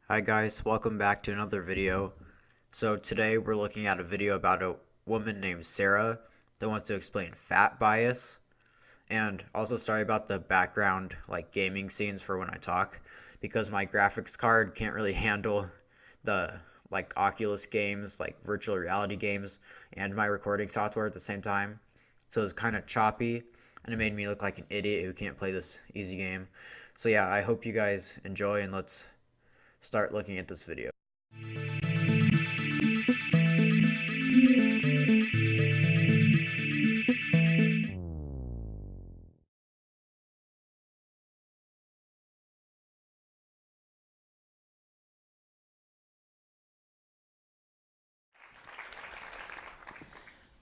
Hi guys, welcome back to another video. So today we're looking at a video about a woman named Sarah that wants to explain fat bias, and also sorry about the background like gaming scenes for when I talk because my graphics card can't really handle the like Oculus games, like virtual reality games, and my recording software at the same time. So it's kind of choppy and it made me look like an idiot who can't play this easy game. So yeah, I hope you guys enjoy and let's start looking at this video.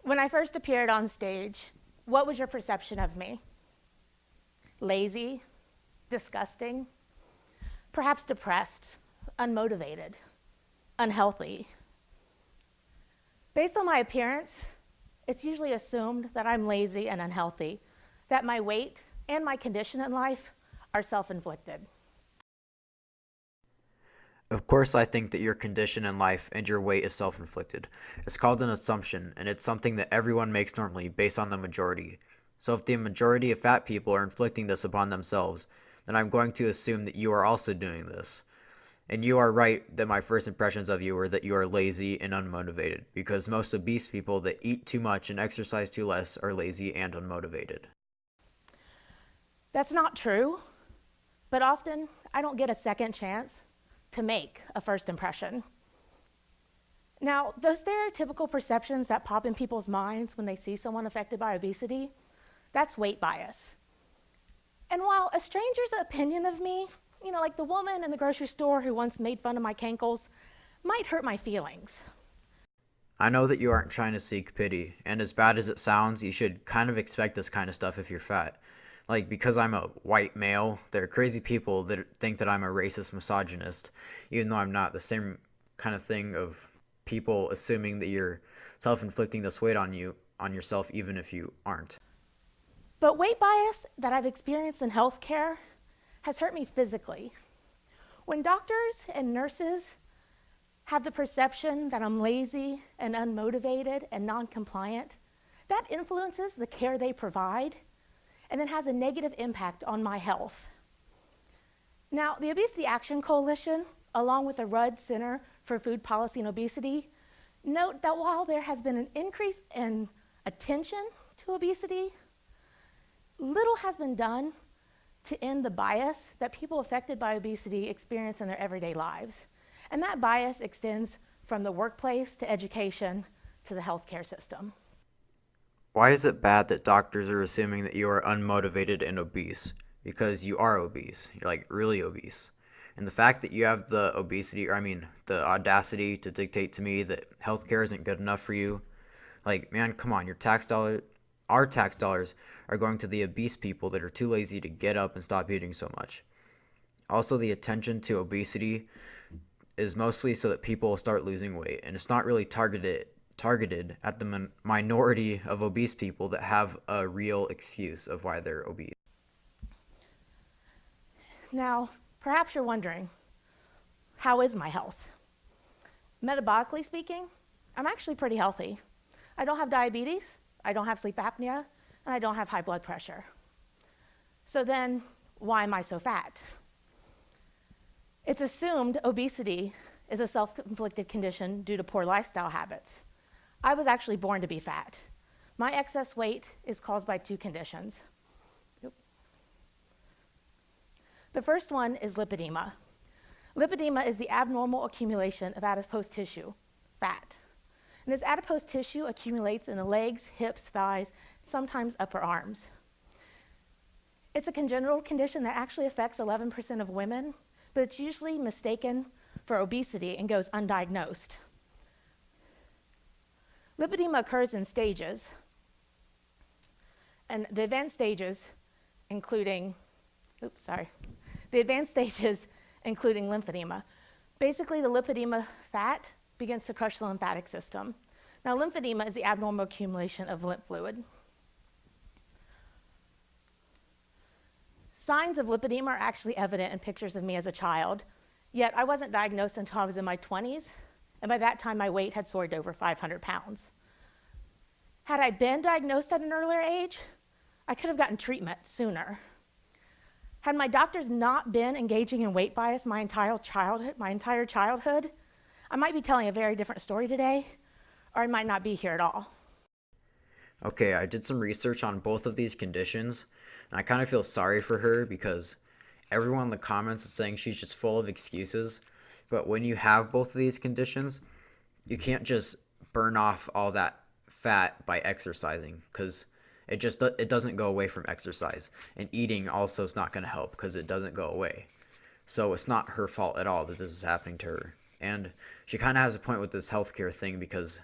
When I first appeared on stage, what was your perception of me? Lazy, disgusting, perhaps depressed, unmotivated, unhealthy. Based on my appearance, it's usually assumed that I'm lazy and unhealthy, that my weight and my condition in life are self-inflicted. Of course, I think that your condition in life and your weight is self-inflicted. It's called an assumption, and it's something that everyone makes normally based on the majority. So if the majority of fat people are inflicting this upon themselves, then I'm going to assume that you are also doing this. And you are right that my first impressions of you were that you are lazy and unmotivated, because most obese people that eat too much and exercise too less are lazy and unmotivated. That's not true, but often I don't get a second chance to make a first impression. Now, those stereotypical perceptions that pop in people's minds when they see someone affected by obesity, that's weight bias. And while a stranger's opinion of me, like the woman in the grocery store who once made fun of my cankles, might hurt my feelings. I know that you aren't trying to seek pity, and as bad as it sounds, you should kind of expect this kind of stuff if you're fat. Like, because I'm a white male, there are crazy people that think that I'm a racist misogynist, even though I'm not. The same kind of thing of people assuming that you're self-inflicting this weight on yourself, even if you aren't. But weight bias that I've experienced in healthcare has hurt me physically. When doctors and nurses have the perception that I'm lazy and unmotivated and non-compliant, that influences the care they provide and then has a negative impact on my health. Now, the Obesity Action Coalition, along with the Rudd Center for Food Policy and Obesity, note that while there has been an increase in attention to obesity, little has been done to end the bias that people affected by obesity experience in their everyday lives. And that bias extends from the workplace to education to the healthcare system. Why is it bad that doctors are assuming that you are unmotivated and obese? Because you are obese. You're like really obese. And the fact that you have the obesity, or I mean, the audacity to dictate to me that healthcare isn't good enough for you, like, man, come on, our tax dollars are going to the obese people that are too lazy to get up and stop eating so much. Also, the attention to obesity is mostly so that people will start losing weight, and it's not really targeted at the minority of obese people that have a real excuse of why they're obese. Now, perhaps you're wondering, how is my health? Metabolically speaking, I'm actually pretty healthy. I don't have diabetes, I don't have sleep apnea, and I don't have high blood pressure. So then, why am I so fat? It's assumed obesity is a self-inflicted condition due to poor lifestyle habits. I was actually born to be fat. My excess weight is caused by two conditions. The first one is lipedema. Lipedema is the abnormal accumulation of adipose tissue, fat. And this adipose tissue accumulates in the legs, hips, thighs, sometimes upper arms. It's a congenital condition that actually affects 11% of women, but it's usually mistaken for obesity and goes undiagnosed. Lipedema occurs in stages, and the advanced stages including lymphedema. Basically, the lipedema fat begins to crush the lymphatic system. Now, lymphedema is the abnormal accumulation of lymph fluid. Signs of lipedema are actually evident in pictures of me as a child. Yet I wasn't diagnosed until I was in my 20s, and by that time my weight had soared to over 500 pounds. Had I been diagnosed at an earlier age, I could have gotten treatment sooner. Had my doctors not been engaging in weight bias my entire childhood, I might be telling a very different story today, or I might not be here at all. Okay, I did some research on both of these conditions, and I kind of feel sorry for her because everyone in the comments is saying she's just full of excuses. But when you have both of these conditions, you can't just burn off all that fat by exercising because it doesn't go away from exercise, and eating also is not going to help because it doesn't go away. So it's not her fault at all that this is happening to her. And she kind of has a point with this healthcare thing because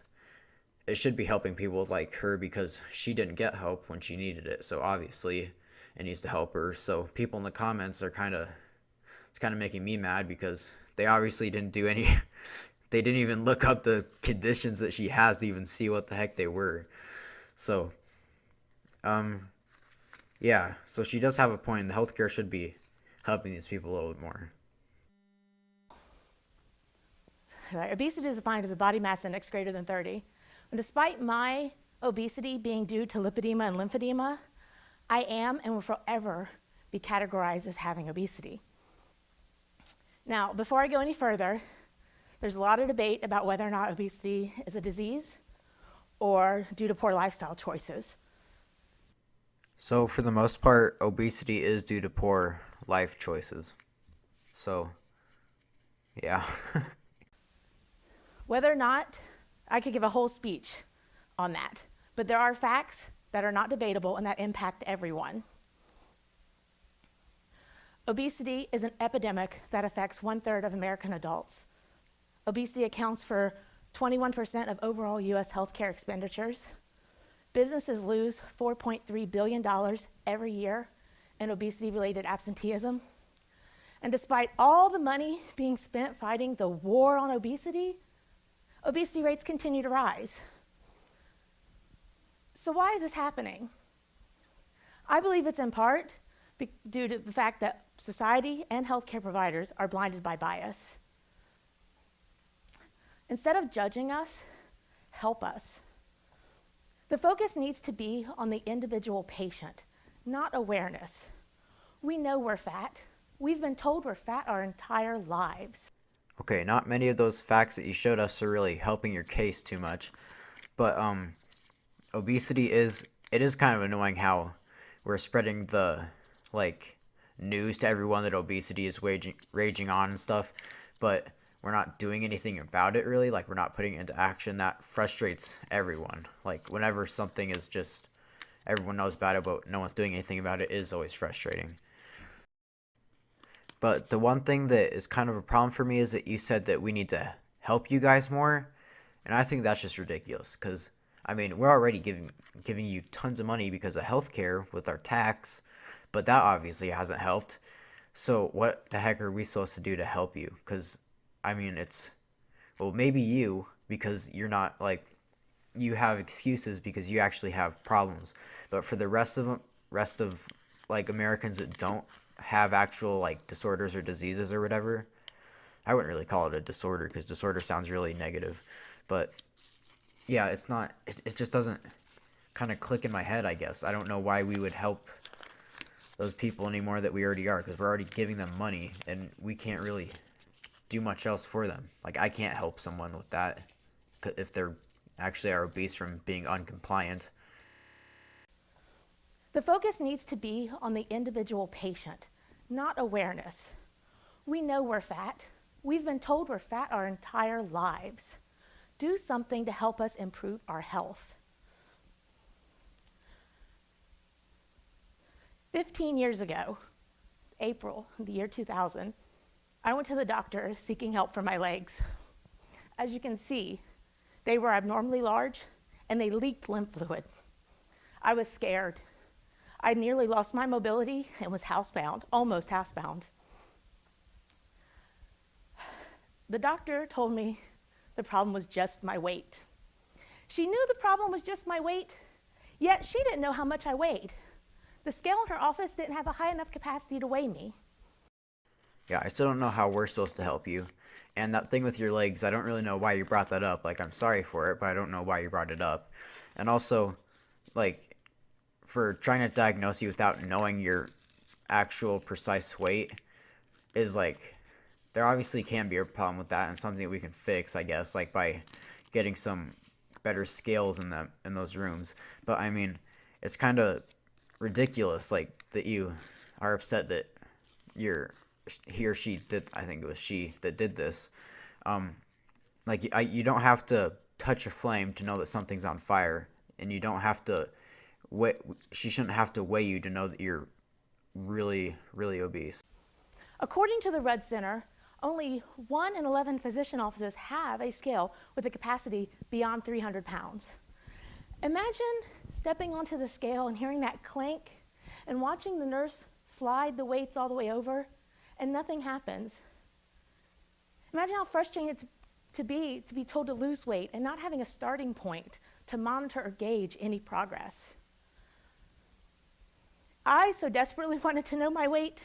it should be helping people like her because she didn't get help when she needed it. So obviously it needs to help her. So people in the comments are it's kind of making me mad because they obviously didn't do any they didn't even look up the conditions that she has to even see what the heck they were. So yeah, so she does have a point. The healthcare should be helping these people a little bit more. Right? Obesity is defined as a body mass index greater than 30. And despite my obesity being due to lipedema and lymphedema, I am and will forever be categorized as having obesity. Now, before I go any further, there's a lot of debate about whether or not obesity is a disease or due to poor lifestyle choices. So for the most part, obesity is due to poor life choices. So, yeah. Whether or not, I could give a whole speech on that, but there are facts that are not debatable and that impact everyone. Obesity is an epidemic that affects 1/3 of American adults. Obesity accounts for 21% of overall US healthcare expenditures. Businesses lose $4.3 billion every year in obesity-related absenteeism. And despite all the money being spent fighting the war on obesity, obesity rates continue to rise. So why is this happening? I believe it's in part due to the fact that society and healthcare providers are blinded by bias. Instead of judging us, help us. The focus needs to be on the individual patient, not awareness. We know we're fat. We've been told we're fat our entire lives. Okay, not many of those facts that you showed us are really helping your case too much. But obesity is kind of annoying how we're spreading the like news to everyone that obesity is raging on and stuff, but we're not doing anything about it really. Like we're not putting it into action. That frustrates everyone. Like whenever something is just everyone knows about it, but no one's doing anything about it is always frustrating. But the one thing that is kind of a problem for me is that you said that we need to help you guys more, and I think that's just ridiculous. Because I mean, we're already giving you tons of money because of healthcare with our tax, but that obviously hasn't helped. So what the heck are we supposed to do to help you? Because I mean, well, maybe you because you're not like you have excuses because you actually have problems, but for the rest of like Americans that don't have actual like disorders or diseases or whatever. I wouldn't really call it a disorder because disorder sounds really negative. But yeah, it just doesn't kind of click in my head, I guess. I don't know why we would help those people anymore that we already are because we're already giving them money and we can't really do much else for them. Like I can't help someone with that if they're actually are obese from being uncompliant. The focus needs to be on the individual patient, not awareness. We know we're fat. We've been told we're fat our entire lives. Do something to help us improve our health. 15 years ago, April, the year 2000, I went to the doctor seeking help for my legs. As you can see, they were abnormally large and they leaked lymph fluid. I was scared. I nearly lost my mobility and was housebound, almost housebound. The doctor told me the problem was just my weight. She knew the problem was just my weight, yet she didn't know how much I weighed. The scale in her office didn't have a high enough capacity to weigh me. Yeah, I still don't know how we're supposed to help you. And that thing with your legs, I don't really know why you brought that up. Like, I'm sorry for it, but I don't know why you brought it up. And also, like, for trying to diagnose you without knowing your actual precise weight is like, there obviously can be a problem with that and something that we can fix, I guess, like by getting some better scales in them in those rooms. But I mean, it's kind of ridiculous, like that you are upset that you're he or she did. I think it was she that did this. Like you don't have to touch a flame to know that something's on fire, and you don't have to weigh. She shouldn't have to weigh you to know that you're really, really obese. According to the Rudd Center, only 1 in 11 physician offices have a scale with a capacity beyond 300 pounds. Imagine stepping onto the scale and hearing that clank and watching the nurse slide the weights all the way over and nothing happens. Imagine how frustrating it's to be told to lose weight and not having a starting point to monitor or gauge any progress. I so desperately wanted to know my weight,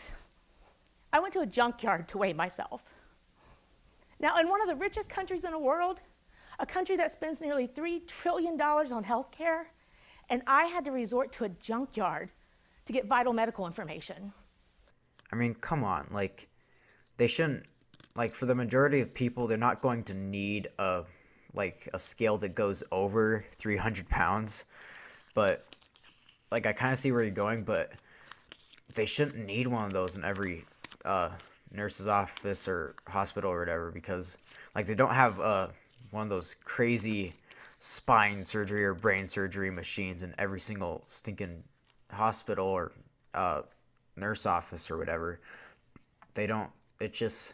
I went to a junkyard to weigh myself. Now, in one of the richest countries in the world, a country that spends nearly $3 trillion on healthcare, and I had to resort to a junkyard to get vital medical information. I mean, come on, like they shouldn't, like for the majority of people, they're not going to need a scale that goes over 300 pounds. But like I kind of see where you're going, but they shouldn't need one of those in every nurse's office or hospital or whatever, because like they don't have one of those crazy spine surgery or brain surgery machines in every single stinking hospital or nurse office or whatever. They don't. It's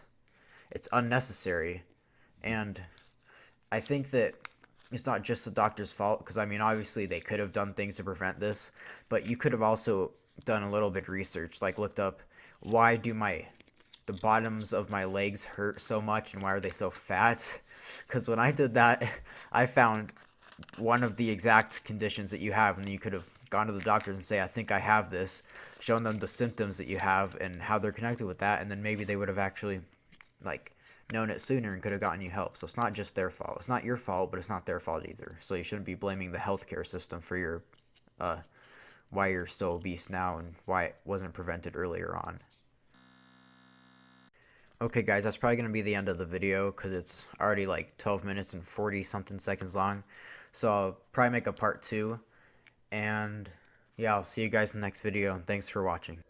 unnecessary, and I think that it's not just the doctor's fault, because I mean obviously they could have done things to prevent this, but you could have also done a little bit of research, like looked up why do the bottoms of my legs hurt so much and why are they so fat? Because when I did that, I found one of the exact conditions that you have, and you could have gone to the doctors and say, I think I have this, shown them the symptoms that you have and how they're connected with that, and then maybe they would have actually like known it sooner and could have gotten you help. So it's not just their fault. It's not your fault, but it's not their fault either. So you shouldn't be blaming the healthcare system for your why you're so obese now and why it wasn't prevented earlier on. Okay guys, that's probably going to be the end of the video because it's already like 12 minutes and 40 something seconds long. So I'll probably make a part 2. And yeah, I'll see you guys in the next video, and thanks for watching.